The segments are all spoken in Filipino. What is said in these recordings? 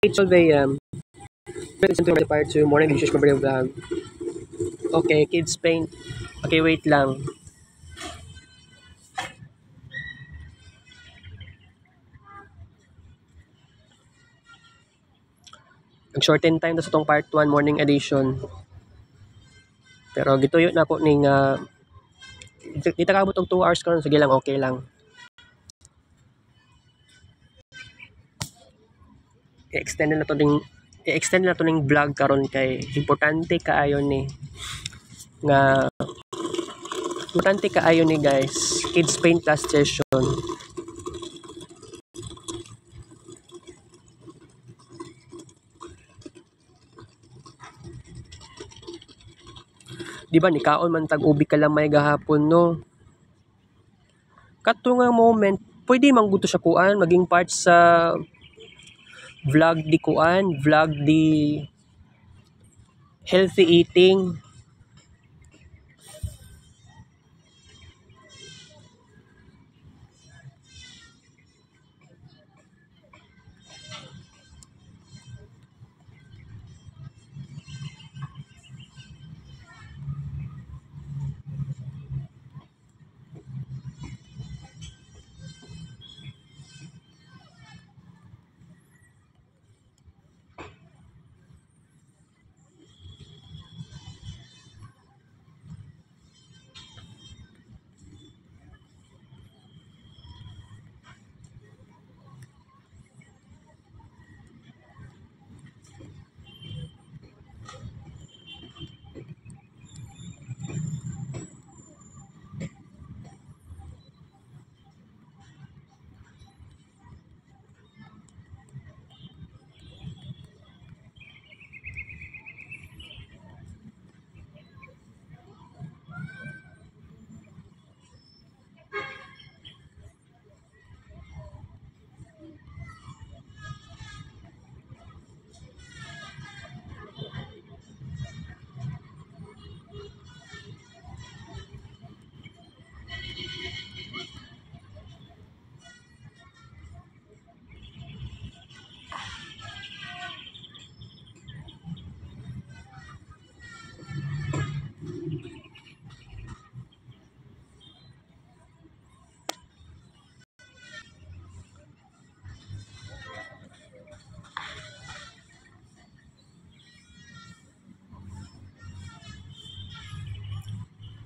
8:12 a.m. Listen to part 2, morning dishes ko vlog. Okay, kids paint. Okay, wait lang. Nag-shorten time to sa tong part 1 morning edition. Pero gituyo na ako ning dito kabot og 2 hours karon, sige lang, okay lang. I-extend na to ning vlog karon kay importante kaayo ni guys, kids paint last session. Di ba nikaon man tag ubi ka lang may gahapon no. Kato nga moment, pwede man gud to siya kuan maging part sa vlog di healthy eating.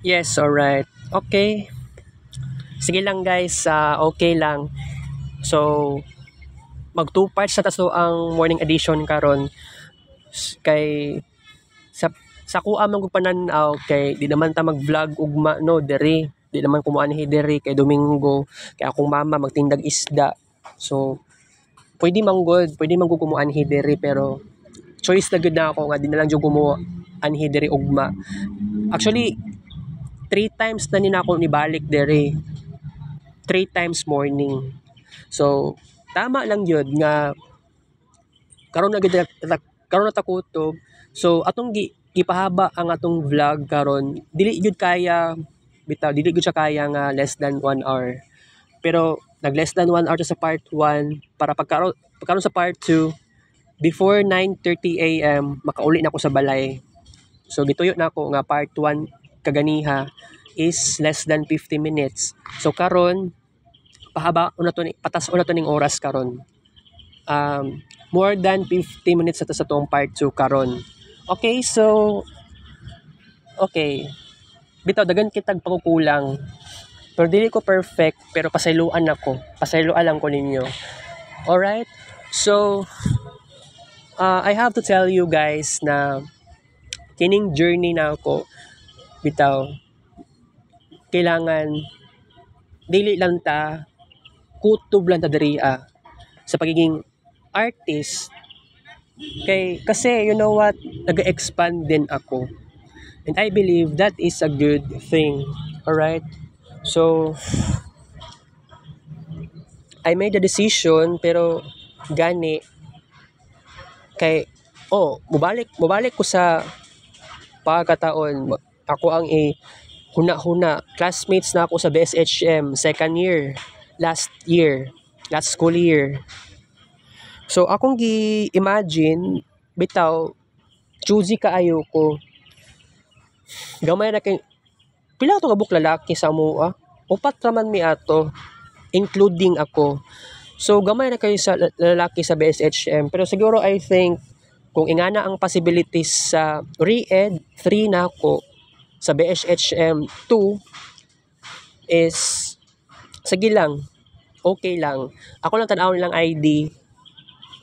Yes, alright. Okay. Sige lang guys, okay lang. So, mag 2 parts na taso ang morning edition karon kay sa kuha man kung pananaw kay di naman ta mag-vlog ugma no diri. Di naman kumuanhi diri kay Domingo kay akong mama magtindag isda. So, pwede man gud kumuanhi diri pero choice na gud na ako nga di na lang jud kumuanhi diri ugma. Actually, 3 times na ni ako nibalik dere. 3 times morning. So, tama lang yun nga karon na ta kutob. So, atong gipahaba ang atong vlog karon. Dili gud siya kaya nga less than 1 hour. Pero nag less than 1 hour to sa part 1 para pagkaron sa part 2 before 9:30 AM makauli na ako sa balay. So, gituyo na ako nga part 1 kaganiha is less than 50 minutes. So karon patas una to ning oras karon. More than 50 minutes sa tong part 2 karon. Okay, so bitaw dagan kitag pangkukulang. Pero dili ko perfect pero pasayloan lang ko ninyo. Alright? So I have to tell you guys na kining journey na ako bitaw kailangan dili lang ta kutob lang ta diriya sa pagiging artist kasi you know what, nag-expand din ako and I believe that is a good thing. Alright, so I made a decision pero gani kay mubalik ko sa pagkataon. Ako ang huna-huna classmates na ako sa BSHM second year last year. last school year. So akong gi-imagine bitaw choosy kaayo ko. Gamay na kay pila to ka buk lalaki sa amoa. Upat raman mi ato including ako. So gamay na kayo sa lalaki sa BSHM pero siguro I think kung ingana ang possibilities sa re-ed 3 na ako sa BSHM 2 is sige lang, okay lang. Ako lang tan-awon lang ID.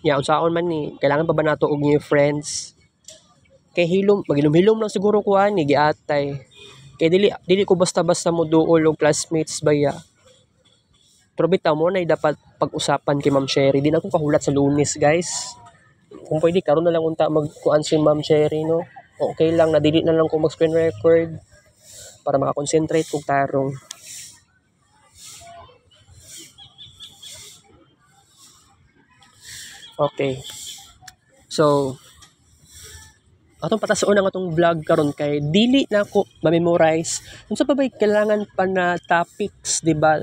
Unsaon man ni, kailangan pa ba nato og new friends? Kay magilom-hilom lang siguro ko ani giatay. Kay dili ko basta-basta mo duol og classmates baya. Pero bitaw mo na dapat pag-usapan kay Ma'am Sherry. Di na ako kahulat sa Lunes, guys. Kung pwede karon na lang unta magkuan si Ma'am Sherry, no. Okay lang, nadili na lang ko mag-screen record para makakonsentrate kog tarong. Okay. So, atong patasoon ang atong vlog karon kay dili na ako ma-memorize. Unsa pa bay kailangan pa na topics, di ba?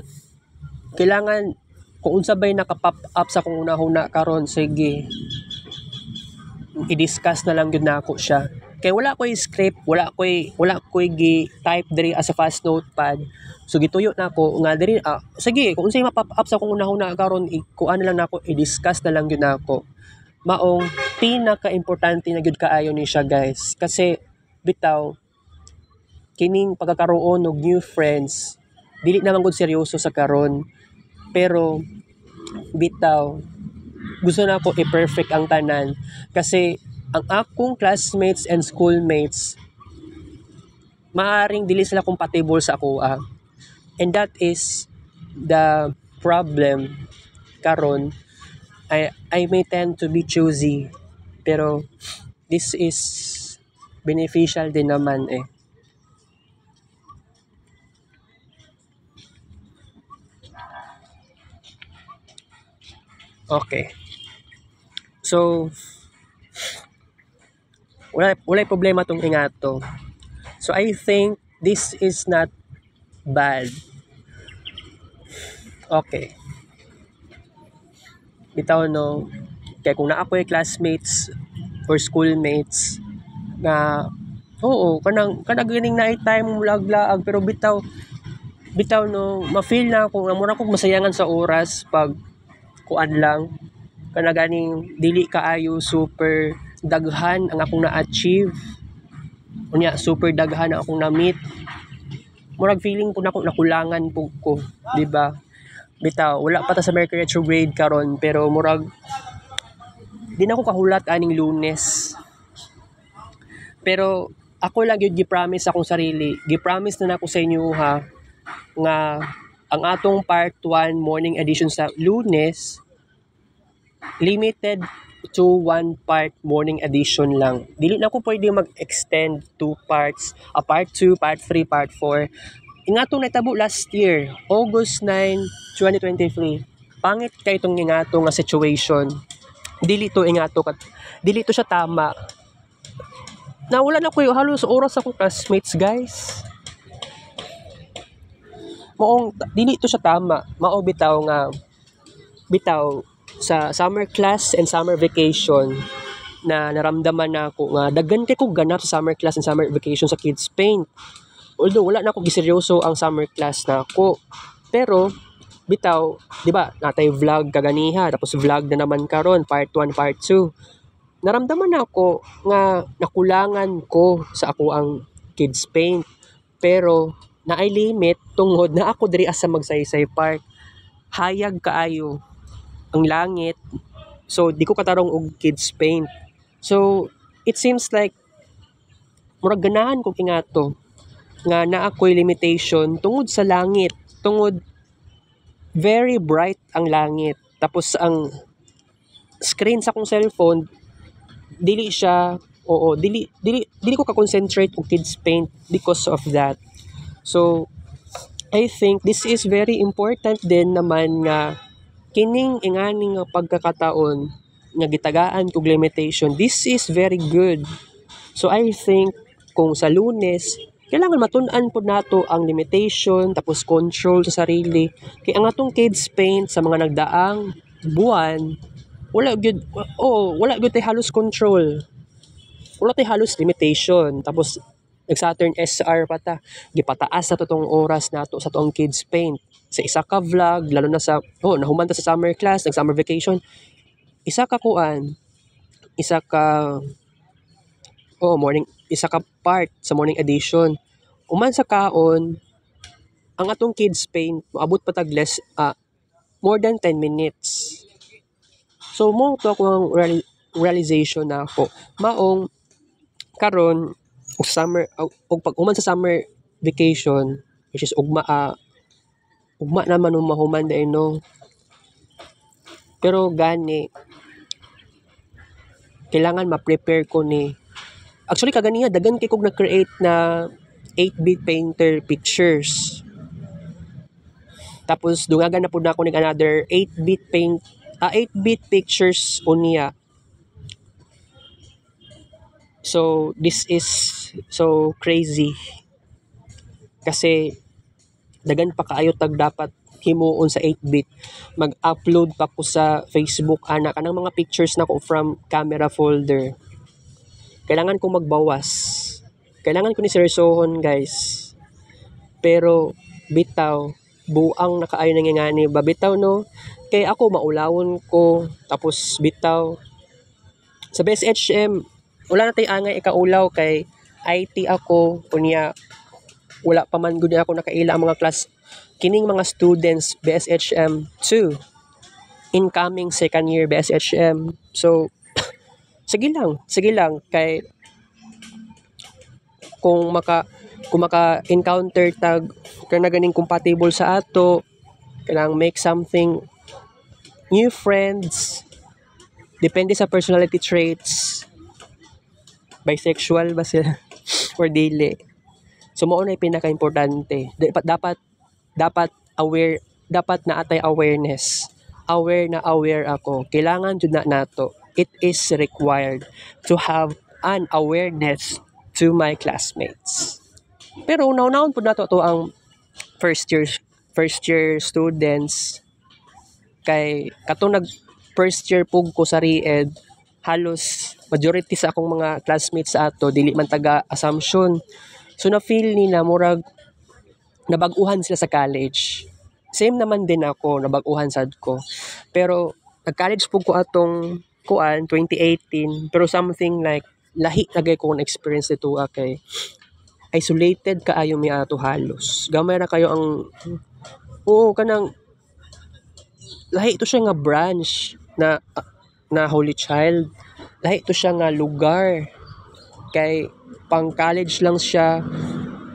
Kailangan kung unsa bay naka-pop up sa kung una-una karon, sige. I-discuss na lang gyud nako siya. Kay wala ko'y script, wala ko'y gi-type diri as a fast notepad. So gituyo na ako nga diri sige kung unsay ma-pop up sa kung una-una karon kuan na lang nako, i-discuss na lang gyud nako. Maong pinaka-importante na gyud kaayo ni siya, guys, kasi bitaw kining pagkakaroon og new friends dili naman gud seryoso sa karon pero bitaw gusto na ko i-perfect ang tanan kasi ang akong classmates and schoolmates maaring dili sila compatible sa ako and that is the problem karon. I may tend to be choosy pero this is beneficial din naman Okay. So wala problema tong ingato. So I think this is not bad. Okay. Bitaw no, kaya kung naa ko'y classmates or schoolmates na kanang ganing night time lag-laag pero bitaw no ma-feel na ako nga mura kog masayangan sa oras pag kuan lang kana ganing dili kaayo super daghan ang akong na-achieve unya super daghan ang akong na-meet murag feeling ko nako nakulangan pug ko, di ba? Bitaw wala pa ta sa Mercury retrograde karon pero murag di na ko kahulat aning Lunes pero ako lang gyud gi-promise akong sarili, gi-promise na nako sa inyo nga ang atong part 1 morning edition sa Lunes limited to 1 part morning edition lang. Dili na ko pwede mag-extend 2 parts, part 2, part 3, part 4. Ingatong natabo last year, August 9, 2023. Pangit kay itong ingato nga situation. Dili to siya tama. Nawala na ko yung halos oras akong classmates, guys. Dili to siya tama. Bitaw sa summer class and summer vacation na naramdaman na ako nga daghan kay ko ganap sa summer class and summer vacation sa Kids Paint. Although wala na ako giseryoso ang summer class na ako. Pero bitaw, di ba, natay vlog kaganiha tapos vlog na naman karon part 1, part 2. Naramdaman na ako nga nakulangan ko sa ako ang Kids Paint. Pero naay limit tungod na ako diri asa magsaysay park. Hayag kaayo ang langit. So di ko katarong og Kids Paint. So it seems like murag ganahan ko kingato nga naa ko'y limitation tungod sa langit, tungod very bright ang langit. Tapos ang screen sa akong cellphone dili ko ka-concentrate og Kids Paint because of that. So I think this is very important din naman nga kining inganing pagkakataon nga gitagaan kog limitation. This is very good. So I think kung sa Lunes kailangan matun-an po nato ang limitation tapos control sa sarili. Kay ang atong kids paint sa mga nagdaang buwan, wala gyud tay halos control. Wala tay halos limitation. Tapos nag-Saturn SR pa ta. Gipataas na to tong oras nato sa tong kids paint. Sa isa ka vlog, lalo na sa nahuman ta sa summer class, nag-summer vacation. Isa ka kuan, isa ka isa ka part sa morning edition. Uman sa kaon, ang atong kids paint moabot pa tag more than 10 minutes. So mo to akong realization na ako. Maong karon og pag uman sa summer vacation, which is ugma naman mahuman dai no. Pero gani kailangan ma-prepare ko ni. Actually kaganiya daghan kay kog na-create na 8-bit painter pictures. Tapos dungagan na pud nako ning another 8-bit pictures unya. So this is so crazy. Kasi dagan pa kaayo tag dapat himuon sa 8-bit. Mag-upload pa ko sa Facebook ana kanang mga pictures nako from camera folder. Kailangan kong magbawas. Kailangan ko ni seryosohon, guys. Pero bitaw buang nakaayo nangingani ba bitaw no? Kay ako maulawon ko tapos bitaw sa BSHM wala na tay angay ikaulaw kay IT ako kunya wala pa man gud ako nakaila ang mga class kining mga students BSHM 2 incoming second year BSHM. So sige lang kay kung maka-encounter tag kana ganing compatible sa ato, kailangan make something new friends. Depende sa personality traits. Bisexual ba sila or dili. So mao na pinaka-importante. Dapat aware, dapat naatay awareness. Aware ako. Kailangan jud na nato. It is required to have an awareness to my classmates. Pero naunahon po nato to ang first year students kay katong nag first year pug ko sa Ried, halos majority sa akong mga classmates sa ato dili man taga Assumption. So na feel nila murag nabag-uhan sila sa college. Same naman din ako, nabag-uhan sad ko. Pero nag-college pug ko atong 2018 pero something like lahi lagay ko ang experience dito kay isolated kaayo mi ato halos. Gamay ra kayo ang kanang lahi to siya nga branch na Holy Child. Lahi to siya nga lugar. Kay pang college lang siya.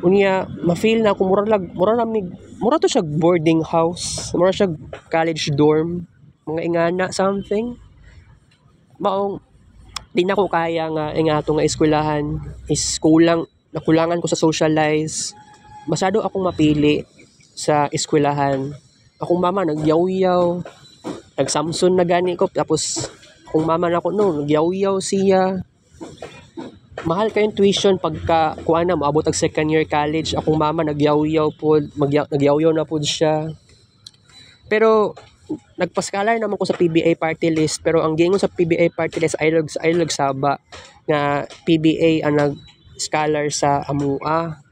Unya ma-feel na ako mura to siya boarding house. Mura siya college dorm. Mga ingana something. Maong di na ko kaya nga ato nga eskwelahan is nakulangan ko sa socialize. Masyado akong mapili sa eskwelahan. Akong mama nagyaw-yaw, nag-Samson na gani ko, tapos akong mama na ko nagyaw-yaw siya. Mahal kayong tuition pagka kuana maabot ang second year college. Akong mama nagyaw-yaw na pod siya. Pero nagpa-scholar naman ko sa PBA party list, pero ang giingon sa PBA party list ay Saba nga PBA ang nag-scholar sa AMUA.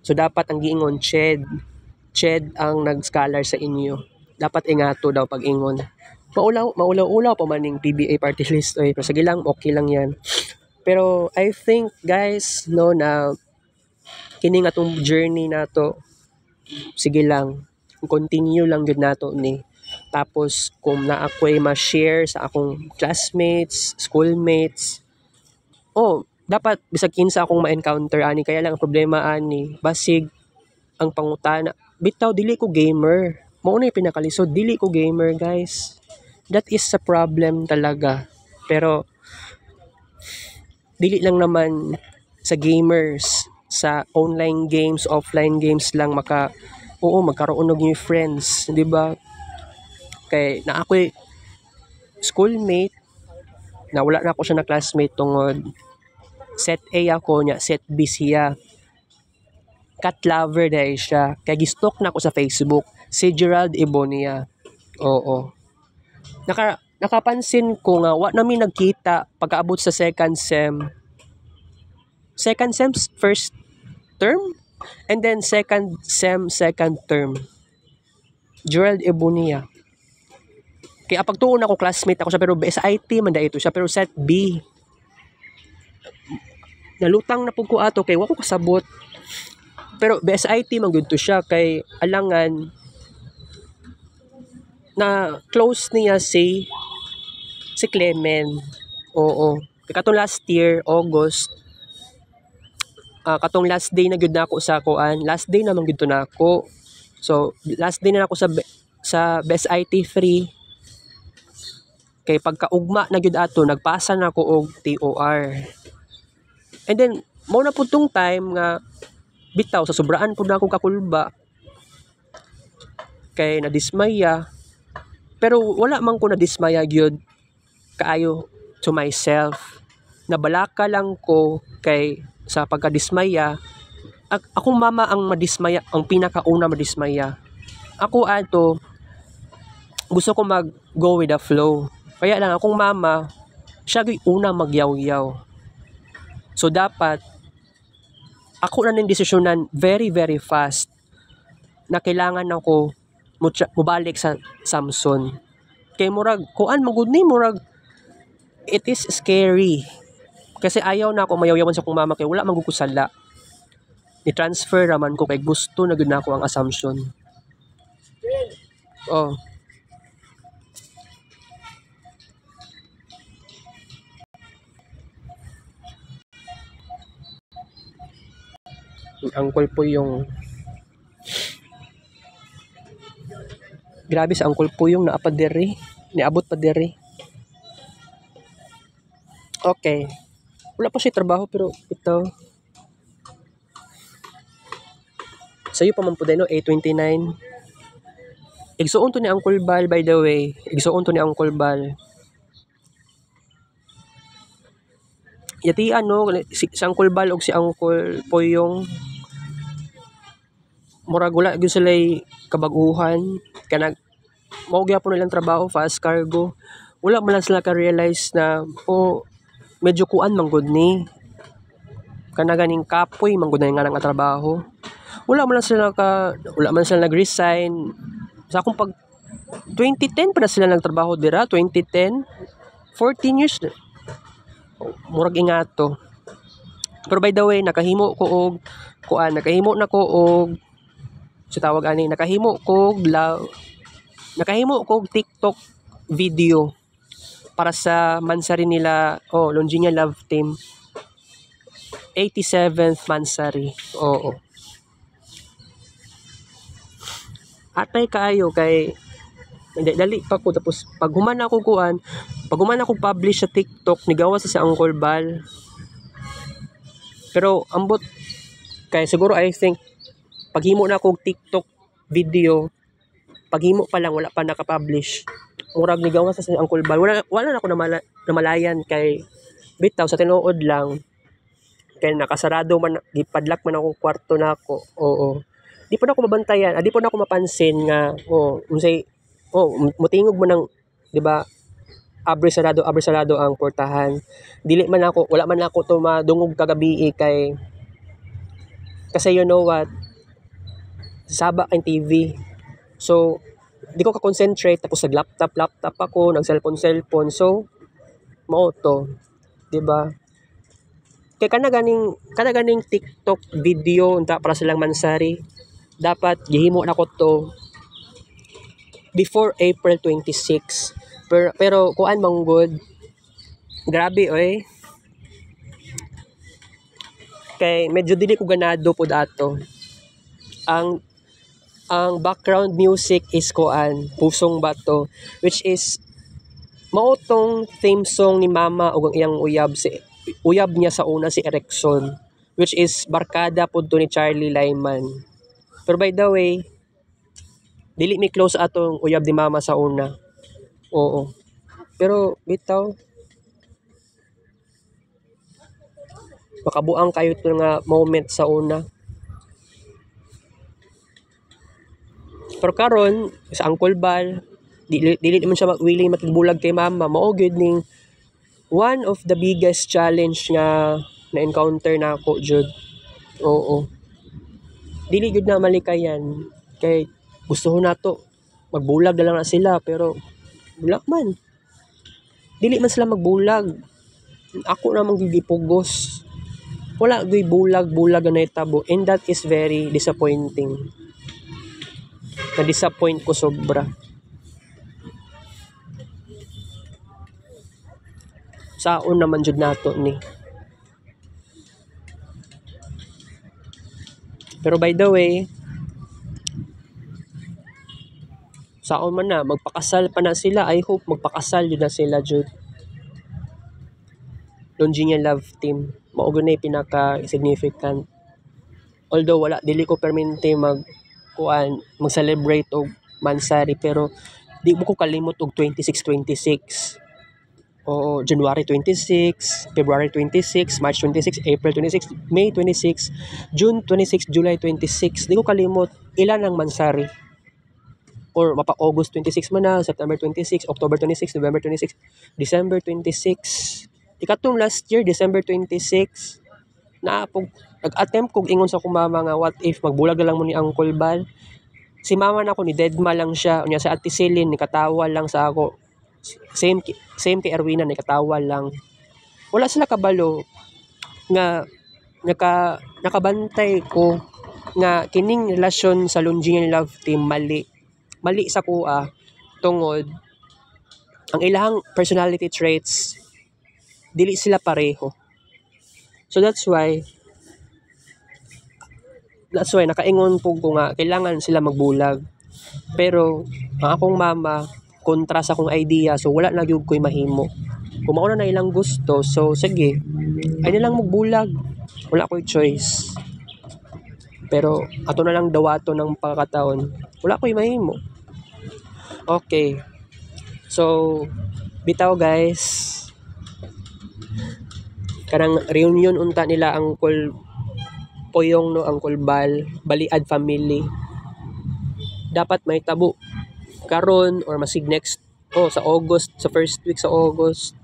So dapat ang giingon CHED ang nag-scholar sa inyo. Dapat ingato daw pag ingon. Maulaw pa man ning PBA party list pero sige lang, okay lang yan. Pero I think guys na kining atong journey nato sige lang, continue lang gud nato ni. Tapos kung naakoy ma-share sa akong classmates, schoolmates, dapat bisag kinsa akong ma-encounter ani, kaya lang ang problema ani basig ang pangutana bitaw dili ko gamer. Mao na pinakalisod, dili ko gamer guys. That is a problem talaga. Pero dili lang naman sa gamers, sa online games, offline games lang magkaroon og new friends, di ba? Kay na ako'y schoolmate na wala na ako siya na classmate tungod set A ako nya, set B siya. cat lover dahil siya. Kaya gistalk na ako sa Facebook. Si Gerald Ibonia. Oo. Nakapansin ko nga, wa namin nagkita pagkaabot sa second sem. Second sem, first term? And then second sem, second term. Gerald Ibonia. Kaya pagtuon ako, classmate ako siya, pero sa IT man da ito siya, pero set B. Nalutang na po ko ato, kay wako kasabot. Pero BSIT man gud to siya, kay alangan na close niya si Clement. Oo. Kay katong last year, August, katong last day na gud nako sa kuan, last day naman gud to nako. So, last day na ako sa BSIT free. Kay pagkaugma na gyud ato, nagpasa na ako og TOR. And then mao na pud tong time nga bitaw sa sobraan pud na ako kakulba. Kay nadismaya. Pero wala man ko nadismaya gyud kaayo to myself. Nabalaka lang ko kay sa pagkadismaya. Akong mama ang madismaya, ang pinakauna madismaya. Ako ato gusto ko mag-go with the flow. Kaya lang akong mama, siya gyud una magyaw-yaw. So dapat ako na ning desisyonan very very fast na kailangan ako mubalik sa Samson. Kay murag kuan magud ni murag it is scary. Kasi ayaw na ako mayaw-yawan sa akong mama kay wala man gud ko sala. Ni-transfer raman ko kay gusto na gud nako ang Assumption. Oh. Uncle po yung grabe sa uncle po yung naapad diri, niabot pa diri. Okay. Wala pa siya trabaho pero ito. Sa'yo pa man po din, no? 8:29. Igsuon to ni Uncle Bal, by the way. Igsuon to ni Uncle Bal. Yati ano, si Uncle Bal o si Uncle po yung murag wala gyud sila kabaguhan. Kanag mao gyapon nilang trabaho, fast cargo. Wala man lang sila ka-realize na medyo kuan man gud ni kana ganing kapoy man gud na nga nga trabaho. Wala man sila nag-resign. Sa akong pag 2010 pa na sila nagtrabaho dira, 2010. 14 years na. Murag ingato. Pero by the way, nakahimo ko og TikTok video para sa Mansari nila, Longinia Love Team. 87th Mansari. Oo. Atay kaayo kay dali pa ko tapos pag human ako publish sa TikTok nigawas sa Uncle Bal. Pero ambot kay siguro I think paghimo na ako TikTok video, paghimo pa lang wala pa naka-publish. Murag nigawas sa Uncle Bal. Wala na ako namalayan kay bitaw sa tinuod lang. Kaya nakasarado man, gipadlak man akong kwarto na ako. Oo. Di pa na ako mabantayan, di pa na ako mapansin nga, mutingog mo ng, di ba, abrisarado ang portahan. Wala man ako to madungog kagabi kasi you know what, saba ang TV. So, di ko ka-concentrate, tapos nag-laptop ako, nag-cellphone. So, mao to, di ba? Kaya kana ganing TikTok video unta para silang Mansari, dapat gihimo na ko to before April 26. Pero kuan mang good. Grabe oy. Kay medyo dili ko ganado po dato. Ang background music is kuan, Pusong Bato, which is mao tong theme song ni Mama ug ang iyang uyab niya sa una si Erickson, which is barkada pud to ni Charlie Lyman. Pero by the way, dili mi close atong uyab ni Mama sa una. Oo. Pero bitaw makabuang kayo to nga moment sa una. Pero karon sa Uncle Bal, dili naman siya willing makigbulag kay mama. Mao gyud ning one of the biggest challenge nga na-encounter na ako jud. Oo. Dili gyud na malikayan kay gusto na to magbulag na lang na sila pero bulak man. Dili man sila magbulag. Ako namang gigipugos. Wala gyud bulag na itabo and that is very disappointing. Na-disappoint ko sobra. Saon naman jud nato ni. Pero by the way, saon man na magpakasal pa na sila. I hope magpakasal jud na sila jud. Longinian Love Team mao gyud na pinaka significant. Although wala dili ko permente mag-celebrate og mansari pero di mo ko kalimot og 26. Oo, January 26, February 26, March 26, April 26, May 26, June 26, July 26. Di ko kalimot ilan ang mansari. Or mapa August 26 man na, September 26, October 26, November 26, December 26. Ikatong last year, December 26, nag-attempt kog ingon sa akong mama nga what if magbulag na lang mo ni Uncle Bal. Si mama na ako ni deadma lang siya. Unya sa Ate Celine nikatawa lang sa ako. Same kay Erwina nikatawa lang. Wala sila kabalo nga nakabantay ko nga kining relasyon sa Longinian Love Team mali sa kuha tungod ang ilang personality traits dili sila pareho. So that's why nakaingon po ko nga kailangan sila magbulag. Pero ang akong mama kontra sa akong idea so wala na gyud ko'y mahimo. Kung mao na ilang gusto so sige ay nilang magbulag. Wala ko'y choice. Pero ato na lang dawato ng pagkakataon. Wala ko'y mahimo. Okay. So bitaw guys. Kanang reunion unta nila Uncle Poyong no Uncle Bal, Baliad family. Dapat may tabo karon or masig next sa August, sa first week sa August.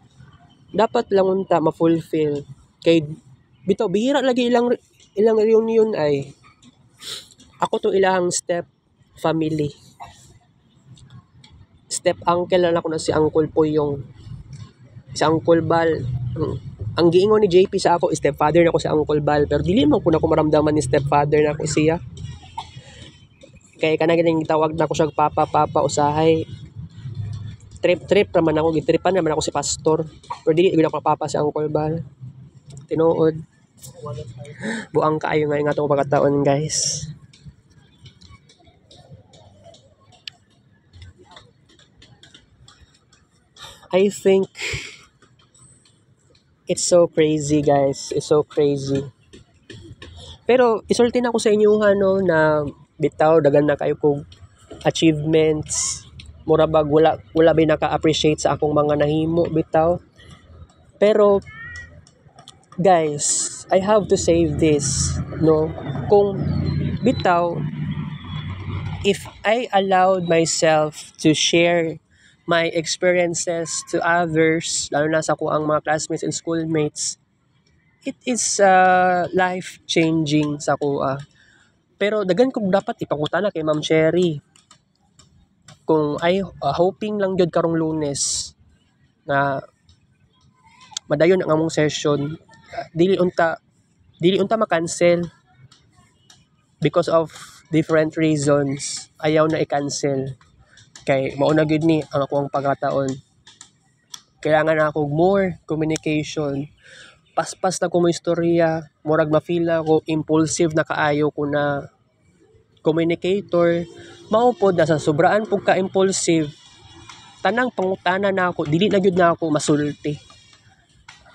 Dapat lang unta ma-fulfill. Kay bitaw bihira lagi ilang reunion ay ako to ilang step family. Step uncle na ako na si Uncle Poyong. Si Uncle Bal. Ang giingon ni JP sa ako, stepfather na ako sa Uncle Bal. Pero dili man ko na ko maramdaman ni stepfather na ako siya. Kaya kanang gitawag na ako siya papa usahay. Trip naman ako. Gitripan naman ako si pastor. Pero dili na ako papa sa Uncle Bal. Tinuod. Buang kaayo nga itong pagkataon guys. I think it's so crazy guys. It's so crazy. Pero isulti na ako sa inyo na bitaw dagan na kayo kog achievements. Mura bag wala ba naka-appreciate sa akong mga nahimo bitaw. Pero guys, I have to say this, no? Kung bitaw if I allowed myself to share my experiences to others, lalo na sa ko ang mga classmates and schoolmates, it is life-changing sa kuha. Pero dagan ko dapat ipangutana kay Ma'am Cherry. Kung ay hoping lang jud karong Lunes na madayon ang among session, dili unta ma-cancel because of different reasons. Ayaw na i-cancel. Kay mauna gyud ni ang akong pagkataon. Kailangan na ako more communication. Paspas na ko mo istorya, murag ma-feel na ako impulsive na kaayo ko na communicator. Maupod na sa sobraan pug ka impulsive. Tanang pangutana na ako, dili na gyud na ako masulti.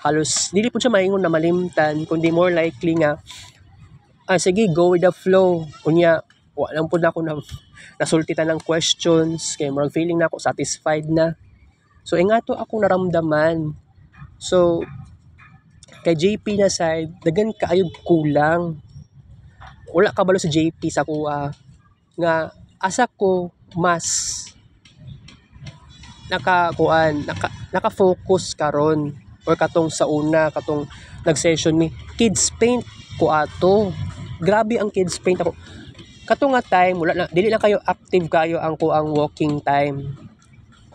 Halos dili pud siya maingon na malimtan, kundi more likely nga sige, go with the flow. Unya wala pud na ako na nasultitan ng questions kay murag feeling na ako satisfied na. So ingato ako naramdaman. So kay JP na side dagan kaayog kulang. Wala kabalo sa JP sa kuha nga asa ko mas naka-focus karon or katong sa una katong nag-session mi kids paint ko ato. Grabe ang kids paint ako. Katong nga time wala na dili na kayo active kayo ang walking time.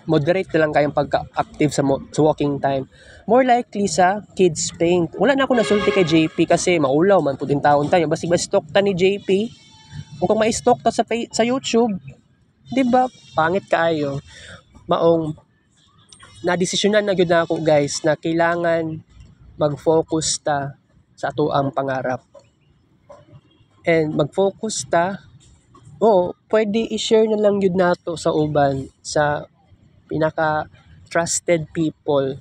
Moderate na lang kayong pagka-active sa walking time. More likely sa kids paint. Wala na ako nasulti kay JP kasi maulaw man pud in taon tayo. Basig ba stalk ta ni JP? Kung ma-stalk ta sa YouTube, 'di ba? Pangit kaayo. Maong na-desisyonan na gyud na ako guys na kailangan mag-focus ta sa ato ang pangarap. And mag-focus ta, pwede i-share na lang yun nato sa uban, sa pinaka-trusted people.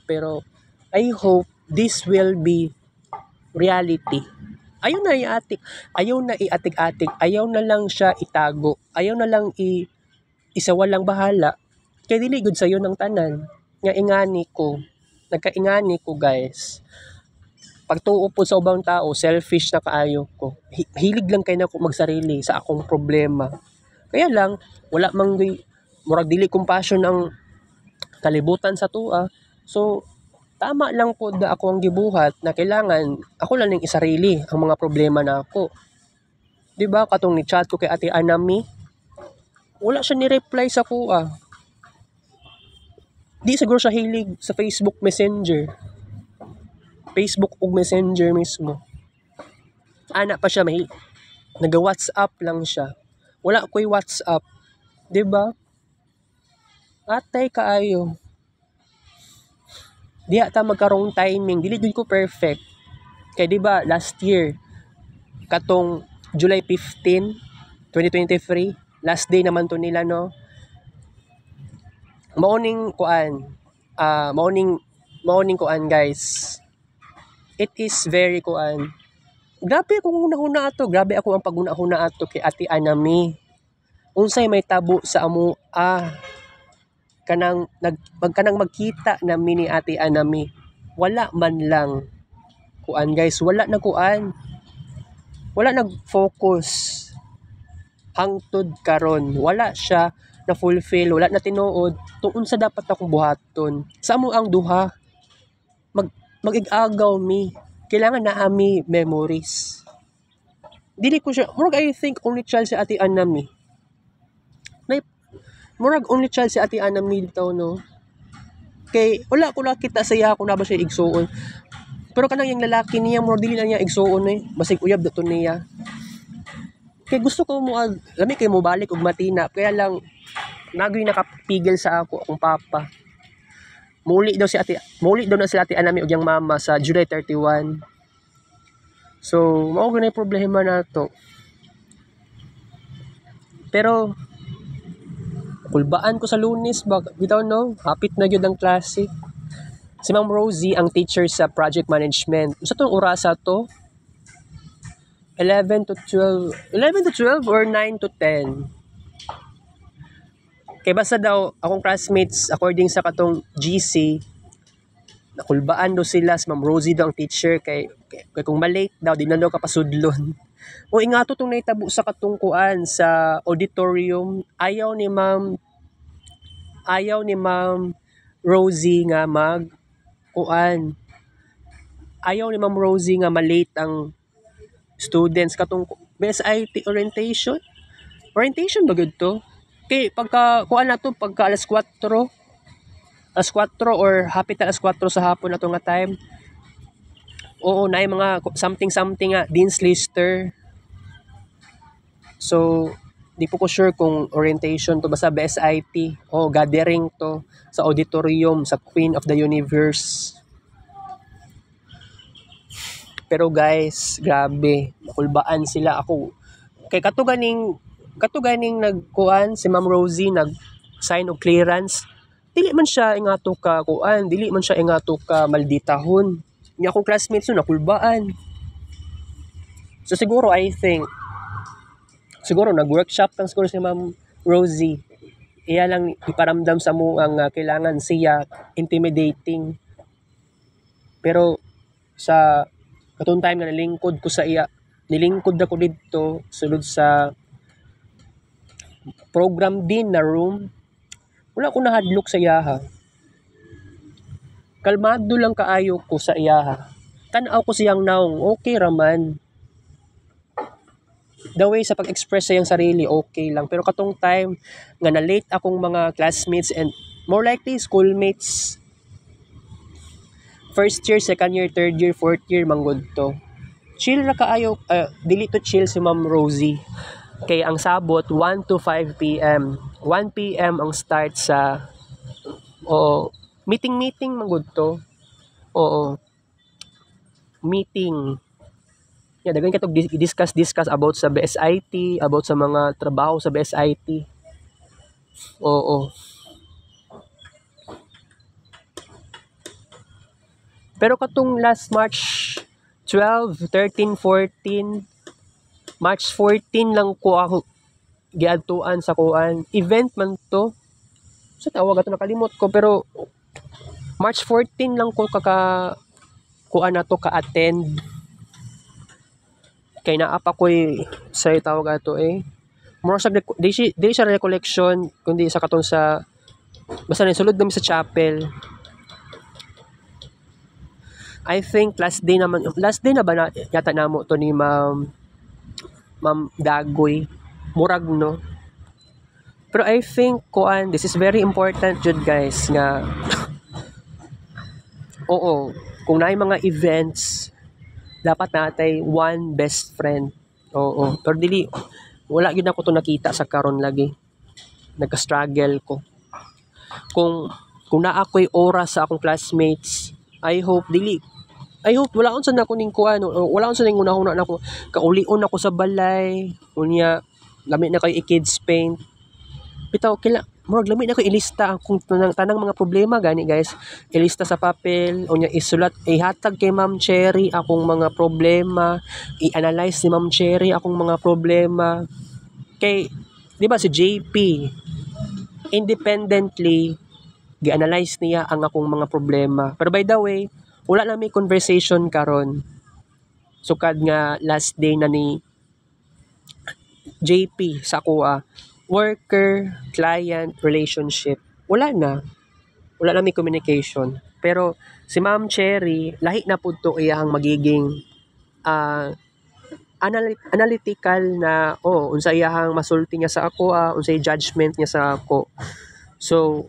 Pero, I hope this will be reality. Ayaw na iatik-atik, ayaw na lang siya itago, ayaw na lang isawalang bahala. Kaya dili gud sayo ng tanan. Nagkaingani ko guys. Pagtuo po sa ubang tao, selfish na kaayo ko. Hilig lang kay nako magsarili sa akong problema. Kaya lang wala mang murag dili compassion ang kalibutan sa tua. So tama lang po na ako ang gibuhat na kailangan ako lang ning isarili ang mga problema na ako. 'Di ba katong ni chat ko kay Ate Anami? Wala siya ni reply sa kuha. Di siguro siya hilig sa Facebook Messenger. Facebook ug Messenger mismo. Ana pa siya naga-WhatsApp lang siya. Wala ko'y WhatsApp. 'Di ba? Atay kaayo. Di ata magkarong timing. Dili gud ko perfect. Kay 'di ba last year katong July 15, 2023, last day naman to nila no. Morning kuan guys. It is very kuan. Grabe akong hunahuna ato. Grabe ako ang paghunahuna ato kay Ate Anami. Unsay may tabo sa amo kanang magkita na ni Ate Anami. Wala man lang kuan guys, wala nag-focus hangtod karon. Wala siya na fulfill, wala na tinuod tungod sa dapat akong buhaton. Sa amo ang duha mag-igagaw mi. Kailangan na ami memories. Dili ko siya, murag I think only child si Ate Anami. Murag only child si Ate Anami dito no. Kay wala ko nakita saya ako na ba siya igsuon. Pero kanang yung lalaki niya murag dili na niya igsuon basig uyab daton niya. Kay gusto ko mo lami kay mo balik og matina kaya lang nagoy nakapigil sa ako akong papa. Muli daw na si Ate Anami og yang mama sa July 31. So, mao gyud na problema nato. Pero kulbaan ko sa Lunes bitaw no, hapit na gyud ang klase. Si Ma'am Rosie ang teacher sa project management. Sa tong orasa to 11 to 12 or 9 to 10. Kay basta daw akong classmates according sa katong GC nakulbaan daw sila si Ma'am Rosie daw ang teacher kay kung malate daw di na daw kapasudlon. O ingato tong naitabo sa katong kuan sa auditorium ayaw ni Ma'am Rosie nga ayaw ni Ma'am Rosie nga malate ang students katong BSIT orientation ba gud to? Kay pagka alas 4 or hapit na alas 4 sa hapon na to nga time. Oo, na mga something nga Dean's Lister. So, di po ko sure kung orientation to basta BSIT o gathering to sa auditorium sa Queen of the Universe. Pero guys, grabe, makulbaan sila ako. Kay katuganing nagkuan si Ma'am Rosie nag-sign of clearance. Dili man siya ingato ka malditahon. Niya akong classmates no nakulbaan. So siguro nag-workshop lang siguro si Ma'am Rosie. Iya lang iparamdam sa mo ang kailangan siya intimidating. Pero sa katong time nga nilingkod ako didto sulod sa program din na room. Wala ko nahadlok sa iyaha. Kalmado lang kaayo ko sa iyaha. Tanaw ko siyang naong, okay raman. The way sa pag-express sa iyang sarili, okay lang. Pero katong time, nga na-late akong mga classmates and more likely schoolmates. First year, second year, third year, fourth year, manggod to. Chill ra kaayo, dili to chill si Ma'am Rosie. Kaya ang sabot, 1 to 5 p.m. 1 p.m. ang start sa, meeting manggod to. Oo. Meeting. Yeah, daghan katong discuss about sa BSIT, about sa mga trabaho sa BSIT. Oo. Pero katong last March 12, 13, 14, March 14 lang ko ako giadtuan sa kuan. Event man to. Sa tawag ato nakalimot ko pero March 14 lang ko kuan na to ka-attend. Kay naapa ko'y sa tawag ato more sa di siya recollection kundi sa katon sa basta sulod namin sa chapel. I think last day na ba na yata namo to ni Ma'am Dagoy murag no. Pero I think kuan this is very important jud guys nga oo, kung naay mga events dapat natay one best friend. Oo, pero dili wala gyud ako to nakita sa karon lagi. Nagka-struggle ko. Kung naa ko'y oras sa akong classmates, I hope wala on sa nako ning kuan, wala on sa ning una nako kaulion ako sa balay, unya lami na kay kids paint. Bitaw murag lami na ko ilista akong tanang mga problema gani guys. Ilista sa papel, unya isulat, ihatag kay Ma'am Cherry akong mga problema, i-analyze ni Ma'am Cherry akong mga problema. Kay di ba si JP independently gi-analyze niya ang akong mga problema. Pero by the way, wala na may conversation karon. Sukad nga last day na ni JP sa kuha. Worker-client relationship. Wala na may communication. Pero si Ma'am Cherry, lahi na po ito iyang magiging analytical na, unsa iyang masulti niya sa ako, unsa iyang judgment niya sa ako. So,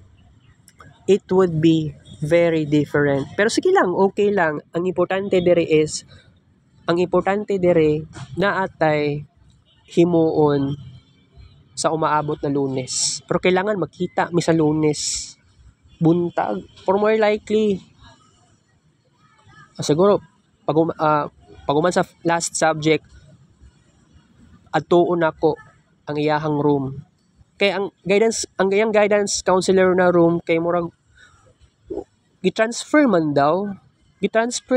it would be very different. Pero sige lang, okay lang. Ang importante dire na atay himuon sa umaabot na Lunes. Pero kailangan magkita mi sa Lunes. Buntag. For more likely, siguro, pag sa last subject, adtuon ako ang iyahang room. Kaya ang guidance counselor na room, kay murag, gitransfer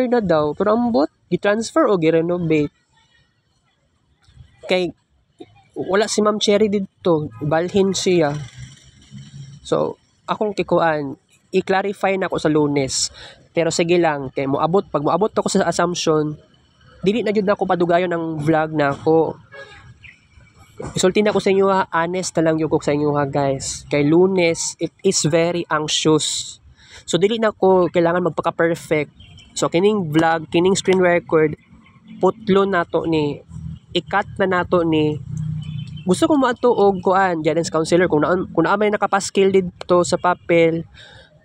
na daw, pero ambot, gitransfer o girenovate. Kay, wala si Ma'am Cherry dito, balhin siya. So, akong kikuan, i-clarify na ako sa Lunes. Pero sige lang, kay pag moabot ako sa Assumption, dili na jud na ako padugayon ang vlog na ako. Isulti na ko sa inyo honest na lang yung sa inyo guys. Kay Lunes, it is very anxious. So, dili na ko kailangan magpaka-perfect. So, kining vlog, kining screen record, putlo na to ni, i-cut na nato ni, gusto ko matuog kuan guidance counselor kung may nakapaskil dito sa papel,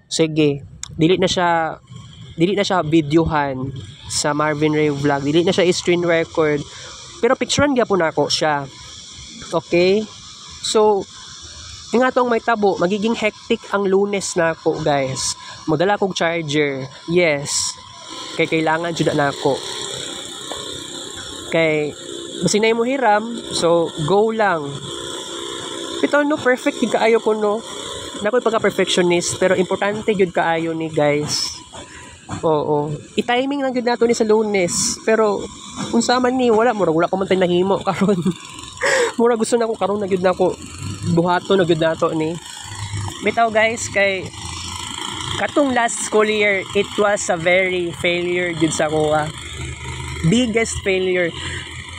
sige, dili na siya videohan sa Marvin Ray vlog, dili na siya screen record, pero picturean gyapon nako siya. Okay, so nga tong may tabo, magiging hectic ang Lunes nako guys. Magdala kog charger, yes, kay kailangan jud na nako, kay basinay mo hiram, so go lang. Ito no, perfect yung kaayo ko no. Nako'y pagka-perfectionist, pero importante yun kaayo ni guys. Oo. I-timing lang yun nato ni sa Lunes. Pero, kung sa man ni, wala ko man tayo nahimo karon. Mura gusto na ko karon na yun na ko buhato na yun nato ni. Bitaw guys, kay katong last school year, it was a very failure yun sa kuha. Biggest failure.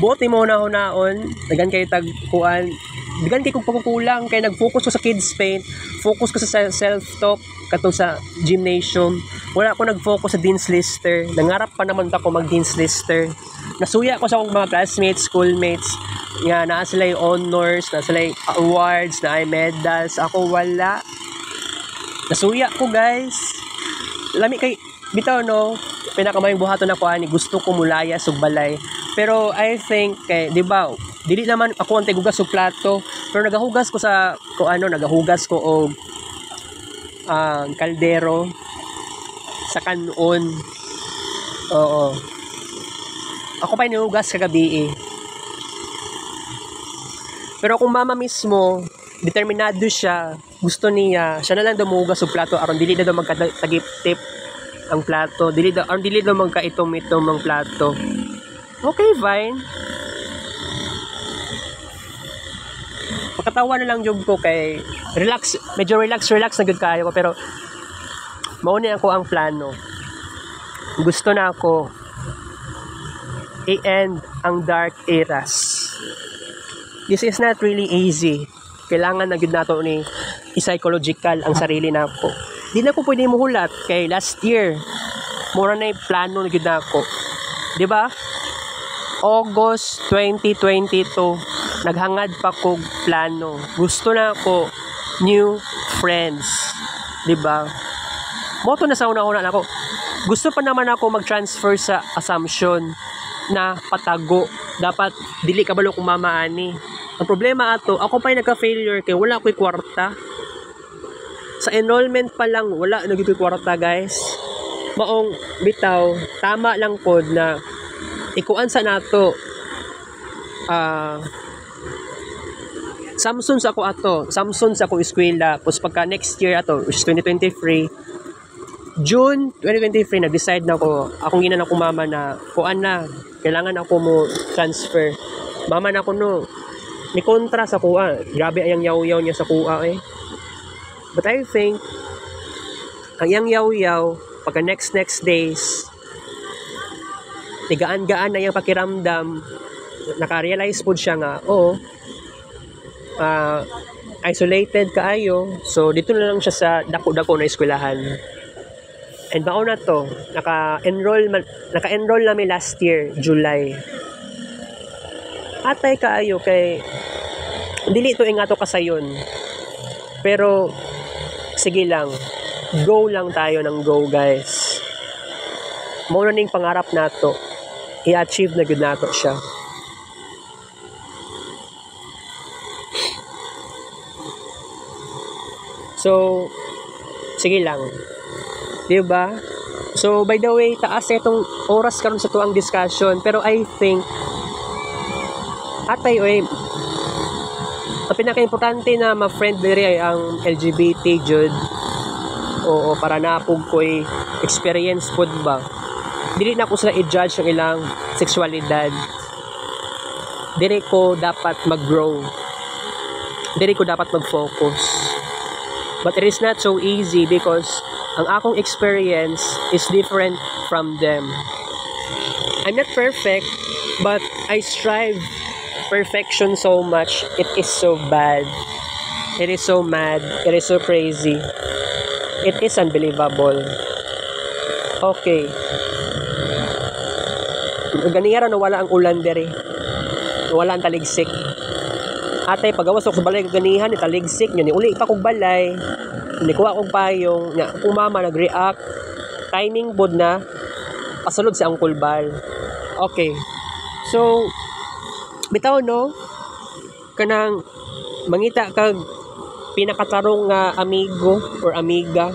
Buti mo na hunaon, dagan kay tagkuan, bigan kay kong pagkukulang kay nag-focus ko sa kids paint, focus ko sa self-talk katong sa gymnasium. Wala ako nag-focus sa Dean's Lister. Nangarap pa naman ako mag Dean's Lister. Nasuya ko sa akong mga classmates, schoolmates nga naa sila yung honors, naa sila yung awards, naa yung medals. Ako wala. Nasuya ko, guys. Lami kay bitaw no, pinakamayong buhaton ako ani gusto ko mulaya sug balay. Pero I think di ba, dili naman ako ang tigugas og plato, pero nagahugas ko sa nagahugas ko og kaldero sa kanon. Oo. Ako pa nihugas kagabi eh. Pero kung mama mismo, determinado siya, gusto niya, siya na lang dumuhugas og plato aron dili na daw magkatagip-tip ang plato, dili daw magkaitom-itom ang plato. Okay, fine. Pakatawa na lang jud ko kay medyo relax na gud kayo ko, pero mao ni ako ang plano. Gusto na ako i-end ang dark eras. This is not really easy. Kailangan na gud nato ni i-psychological ang sarili nako. Di na ko pwede muhulat kay last year mura na plano na gud nako. Di ba? August 2022 naghangad pa kog plano. Gusto na ako new friends. Di ba? Moto na sa una-una nako. Gusto pa naman ako mag-transfer sa Assumption na patago. Dapat dili kabalo kung mamaani. Ang problema ato, ako pa'y nagka-failure kay wala ko'y kwarta. Sa enrollment pa lang wala nagitoy kwarta, guys. Maong bitaw, tama lang pod na ikuan sa nato. Samsung sa ako eskwela. Tapos pagka next year ato, which is 2023, June 2023, nag-decide na ako, akong ina na ko mama na, kuan na, kailangan ako mo transfer. Mama na ako no, ni kontra sa kuha. Grabe ayang yaw-yaw niya sa kuha eh. But I think, ang yang yaw-yaw, pagka next days, tigaan-gaan na yung pakiramdam, naka-realize po siya nga, isolated kaayo. So, dito na lang siya sa dako-dako na eskwelahan. And baon na to, naka-enroll namin last year, July. Atay kaayo kay dili to ingato kasayon. Pero sige lang. Go lang tayo ng go, guys. Mao na ning pangarap nato. I-achieve na gud nato siya. So, sige lang. Diba? So, by the way, taas itong oras karon sa tuang discussion. Pero I think, atay, ang pinaka-importante na ma-friend diri ay ang LGBT, jud. Oo, para napog ko'y experience pod ba. Dili na ko sila i-judge ang ilang sexualidad. Dili ko dapat mag-grow. Dili ko dapat mag-focus. But it is not so easy because ang akong experience is different from them. I'm not perfect, but I strive perfection so much. It is so bad. It is so mad. It is so crazy. It is unbelievable. Okay. Ganira na wala ang ulan dere. Wala ang taligsik. Atay pagawas ko sa balay ganihan ni taligsik nyo ni uli pa kog balay. Ni kuha kog payong nya kung mama nag-react. Timing pod na pasulod si Uncle Bal. Okay. So bitaw no kanang mangita kag pinakatarong nga amigo or amiga.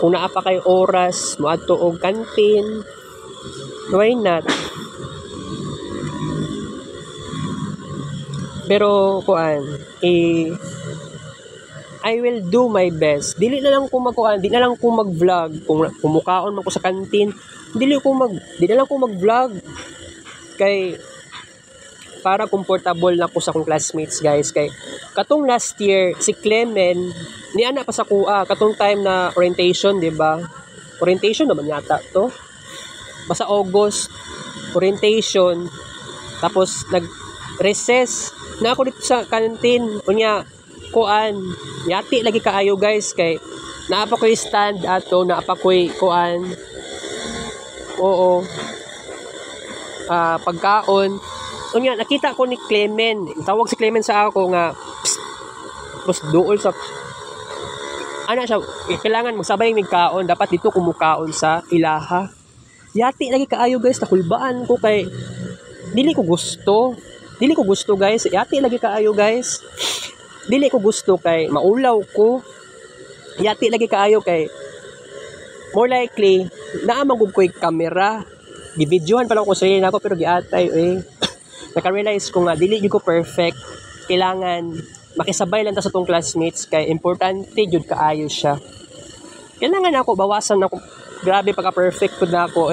Kung naa pa kay oras moadto og kantin, why not? Pero kuan I will do my best. Dili na lang ko mag-vlog kung kumukaon man ko sa kantin. Dili na lang ko mag-vlog kay para comfortable na ko sa akong classmates, guys. Kay katong last year si Clement ni ana pa sa kuha katong time na orientation, di ba? Orientation naman yata to. Basta August orientation, tapos nag-recess Na ako dito sa kantin, unya kuan, yati lagi kaayo guys kay naapa ko'y stand ato, naapa ko'y kuan. Oo. Pagkaon. Unya nakita ko ni Clement. Tawag si Clement sa ako nga, tapos dool sa ana siya, kailangan magsabay mig kaon, dapat dito kumukaon sa ilaha. Yati lagi kaayo guys, nakulbaan ko kay dili ko gusto guys, yati lagi kaayo guys, dili ko gusto kay maulaw ko, yati lagi kaayo kay more likely naamagog ko'y camera, gibidyohan pa lang ko sa sarili nako pero giatay naka-realize ko nga dili ko perfect, kailangan makisabay lang ta sa tong classmates kay importante jud kaayo siya. Kailangan ako bawasan ako, grabe pagka-perfect pud na ako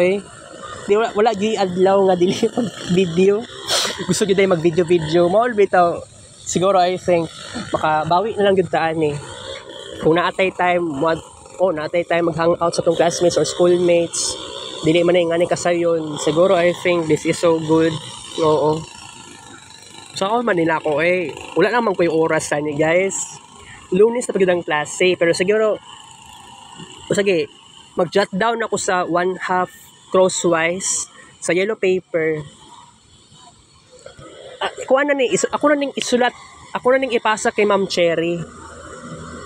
di wala gi adlaw nga dili pag video. Gusto jud ay mag video maul bitaw. Siguro I think makabawi na lang jud ta ani. Kung naatay time mag-hangout sa tong classmates or schoolmates, dili man nga ni kasayon. Siguro I think this is so good. Oo. So ako man nila ako wala naman ko yung oras sa ni guys. Lunes na pagod ang klase pero siguro sige, mag-jot down ako sa 1/2 crosswise sa yellow paper. Ako na ning isulat, ako na ning ipasa kay Ma'am Cherry.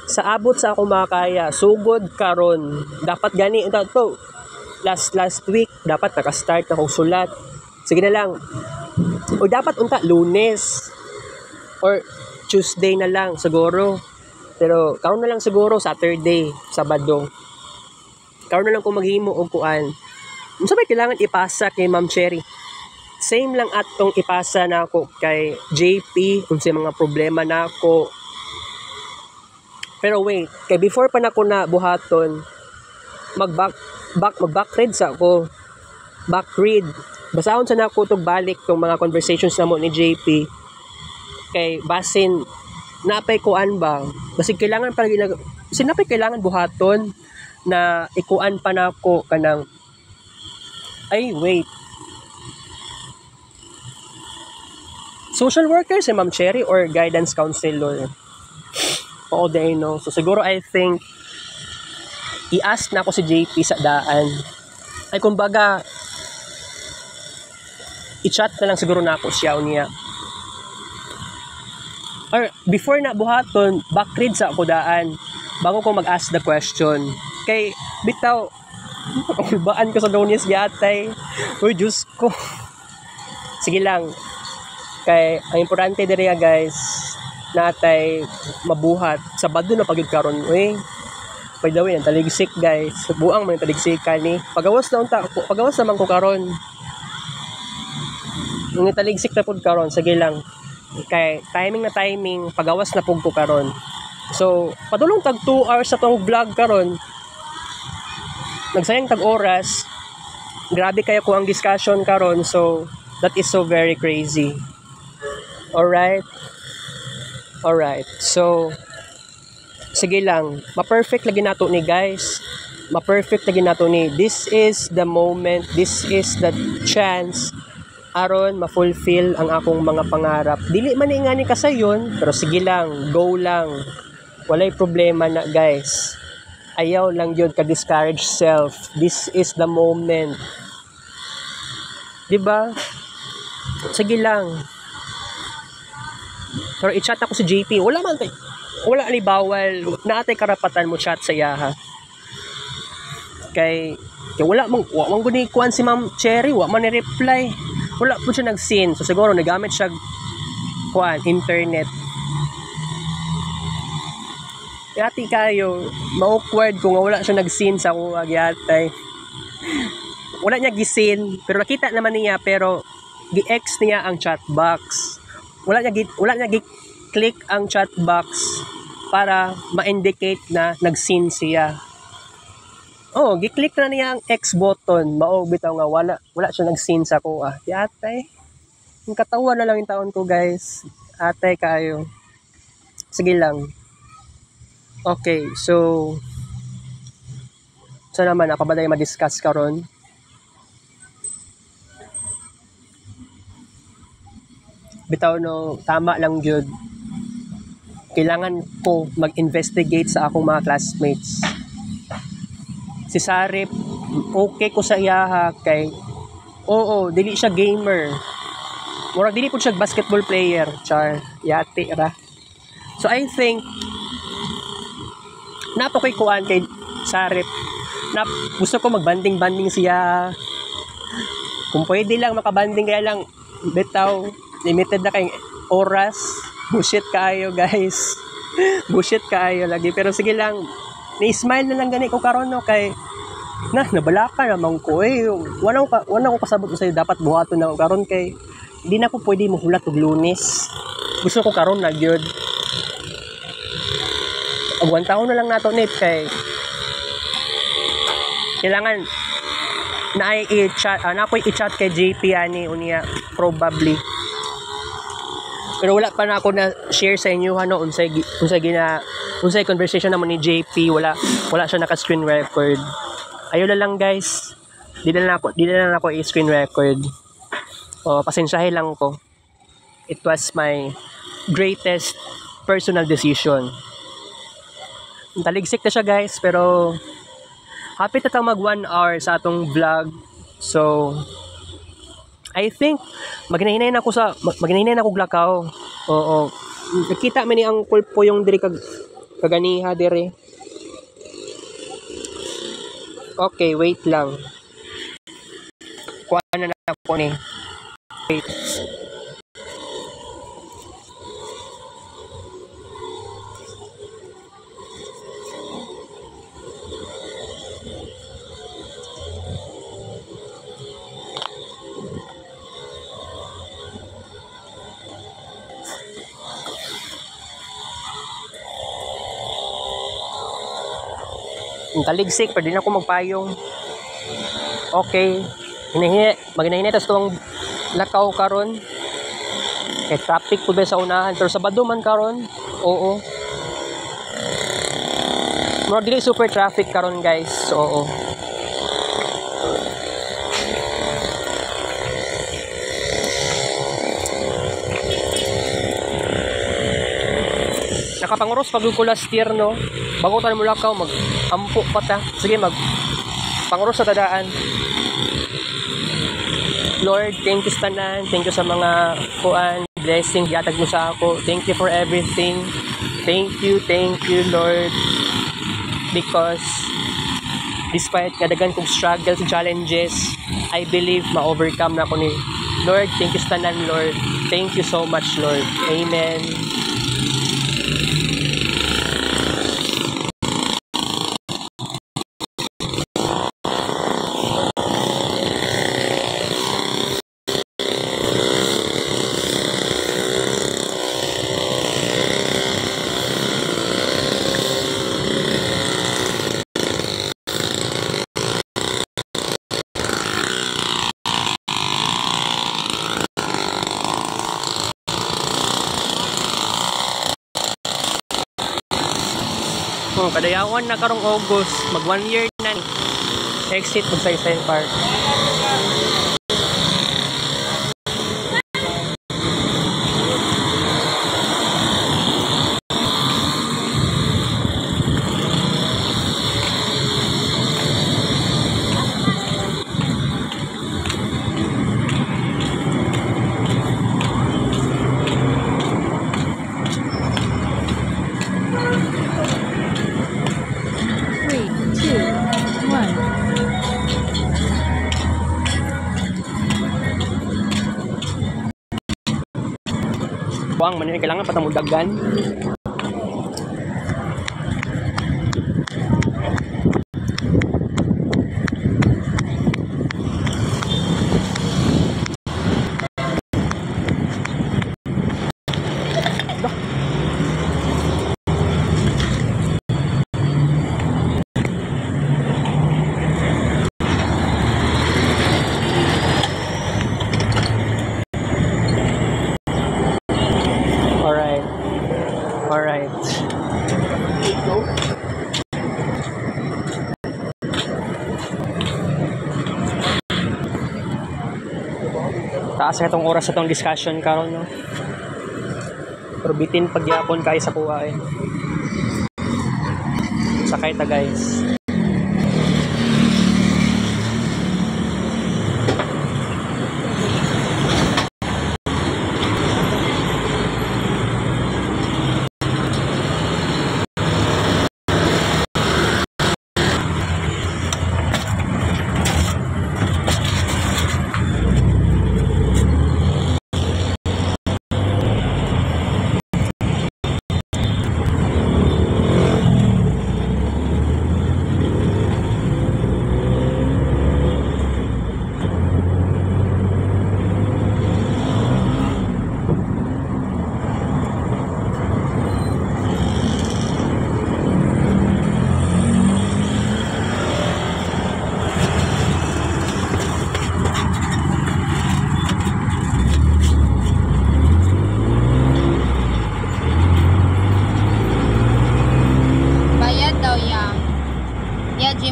Sa abot sa ako makakaya, sugod karon. Dapat gani to. Last week dapat naka-start na akong sulat. Sige na lang. O dapat unta Lunes or Tuesday na lang siguro. Pero karon na lang siguro Saturday, Sabado. Karon na lang kung maghimo og kuan. Unsa may kailangan ipasa kay Ma'am Cherry? Same lang atong ipasa na ako kay JP kung sa mga problema na ako. Pero wait, kay before pa nako na buhaton, mag-backread sa ako. Backread. Basahon sa nako tog balik tong mga conversations namo ni JP. Kay basin napay kuan ba? Basig kailangan pa sinapay kailangan buhaton na ikuan pa nako kanang wait. Social worker si Ma'am Cherry or guidance counselor? Oo, they know. So siguro I think i-ask na ako si JP sa daan. Ay kumbaga i-chat na lang siguro na ako siya niya. Or before na buhaton, backread sa ako daan bago ko mag-ask the question. Kay bitaw baan ko sa Lunes yatay. Uy, Diyos ko. Sige lang. Kay ang importante diri guys, natay mabuhat. Sabado na pagyud karon. By the way, ang taligsik guys. Buang man taligsikan ni. Pagawas naman ko karon. Yung taligsik na pud karon, sige lang. Kay timing, pagawas na pud ko karon. So, padulong tag 2 hours sa tong vlog karon. Nagsayang tag oras. Grabe kaya ko ang discussion karon. So, that is so very crazy. Alright. So, sige lang. Ma-perfect lagi nato ni guys. Ma-perfect lagi nato ni. This is the moment. This is the chance aron ma-fulfill ang akong mga pangarap. Dili man nga ni kasayon, pero sige lang, go lang. Walay problema na guys. Ayaw lang yun ka-discourage self. This is the moment. Diba? Sige lang. Pero i-chat ako si JP. Wala ni bawal. Naatay karapatan mo chat sa yaha. Kay wala mang guni kuan si Ma'am Cherry, wala man ni-reply. Wala po siya nag-seen. So siguro nagamit siya kuan internet. Yati kayo, ma-awkward kung wala siya nag-seen sa akong agyatay. Wala niya gisin, pero nakita naman niya, pero gi-X niya ang chat box. Wala niya gi-click ang chat box para ma-indicate na nag-seen siya. Gi-click na niya ang X button. Bitaw nga wala siya nag-seen sa ko. Yatay. Yung katawa na lang yung taon ko, guys. Atay kayo. Sige lang. Okay, so naman ako ba tayo ma-discuss karon? bitaw no tama lang jud. Kailangan ko mag-investigate sa akong mga classmates. Si Sarip, okay ko sa iyaha kay oo, dili siya gamer. Murag dili po siya basketball player, char. Yati ra. So I think napakoy kuan kay Sarip. Gusto ko magbanding-banding siya. Kung pwede lang makabanding kaya lang bitaw limited na kay oras. Bullshit kaayo guys. Bullshit kaayo lagi pero sige lang. Ni-smile na lang gani ko karon no kay nabala ka naman ko wala ko kasabot sa dapat buhaton na karon kay hindi na ko pwede mahulat og Lunes. Gusto ko karon na gyud. Agwan taon na lang nato net kay kailangan na i-chat i-chat kay JP ani unya probably. Pero wala pa na ako na share sa inyo ano unsay conversation naman ni JP, wala siya naka-screen record. Ayun na lang guys. Di na lang ako i-screen record. Pasensyahin lang ko. It was my greatest personal decision. Taligsik na siya guys, pero happy na tayo mag 1 hour sa atong vlog. So I think maghinahinay na ako glakaw. Oo. Nakita man ni ang pulpo yung diri kaganiha dire. Okay, wait lang. Kuha na ako ni. Wait. Taligsik, pwede na ako magpayong. Okay. Maghinahinay tas itong lakaw karon. Kay traffic po ba sa unahan. Pero Sabado man karon. Oo. Murag dili super traffic karon guys. Oo. Nakapanguros pag ko last year no. Bago tayo mula ka mag-ampo pa ta. Sige panguros sa tadaan. Lord, thank you sa tanan. Thank you sa mga kuan, blessing gihatag mo sa ako. Thank you for everything. Thank you Lord. Because despite kadagan kong struggles, challenges, I believe ma-overcome na ako ni Lord. Thank you sa tanan Lord. Thank you so much Lord. Amen. Kadayawan na karong August, mag 1 year na ni exit mo sa Saysay Park. Buang man kailangan patamudagan. Alright. Taas na itong oras sa itong discussion karon no. Pero bitin pagyapon kay sa kuha eh. Sakay ta guys.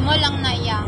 Mo lang na iya.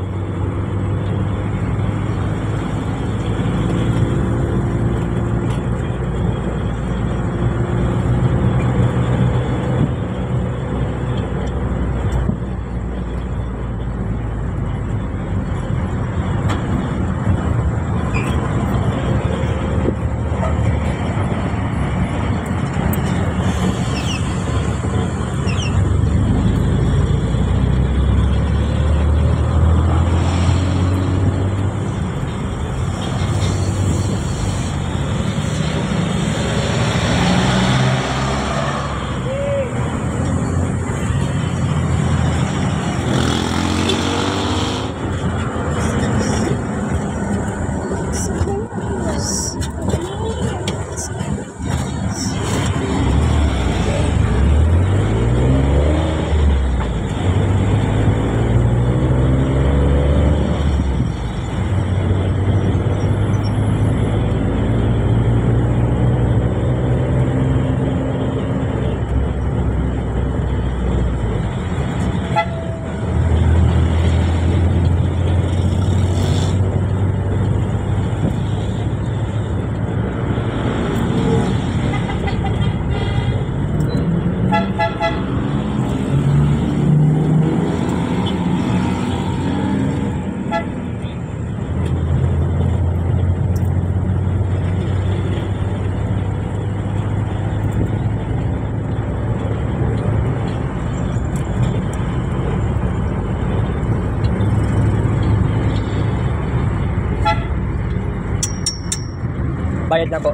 Bayad na po.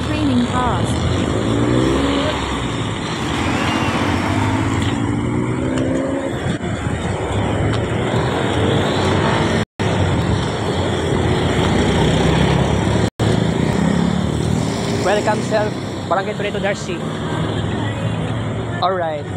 Training paused. Welcome sir. Barangay Torito Darcy. Alright.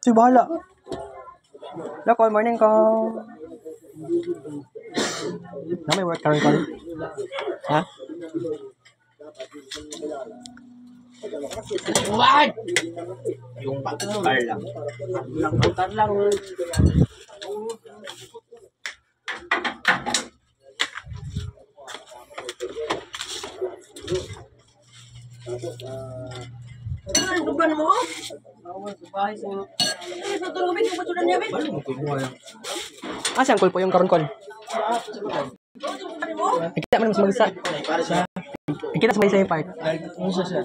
Sige, bahala. Local, morning ko. Na may work karon ko. Ha? What? Yung pag-car lang. Lang lang. Ano ba mo? Saan ko po yung karon kon? Kita man mas magisa. Kita sa may sa park.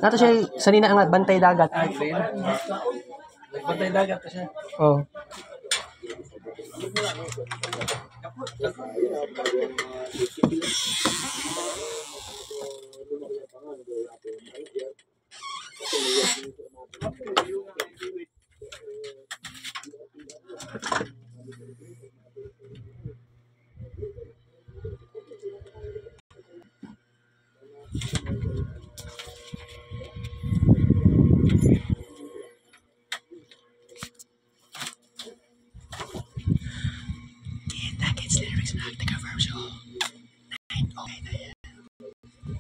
Nato siya sanina nga bantay dagat. Nagbantay dagat pa siya. Oh. That gets lyrics, not the cover show.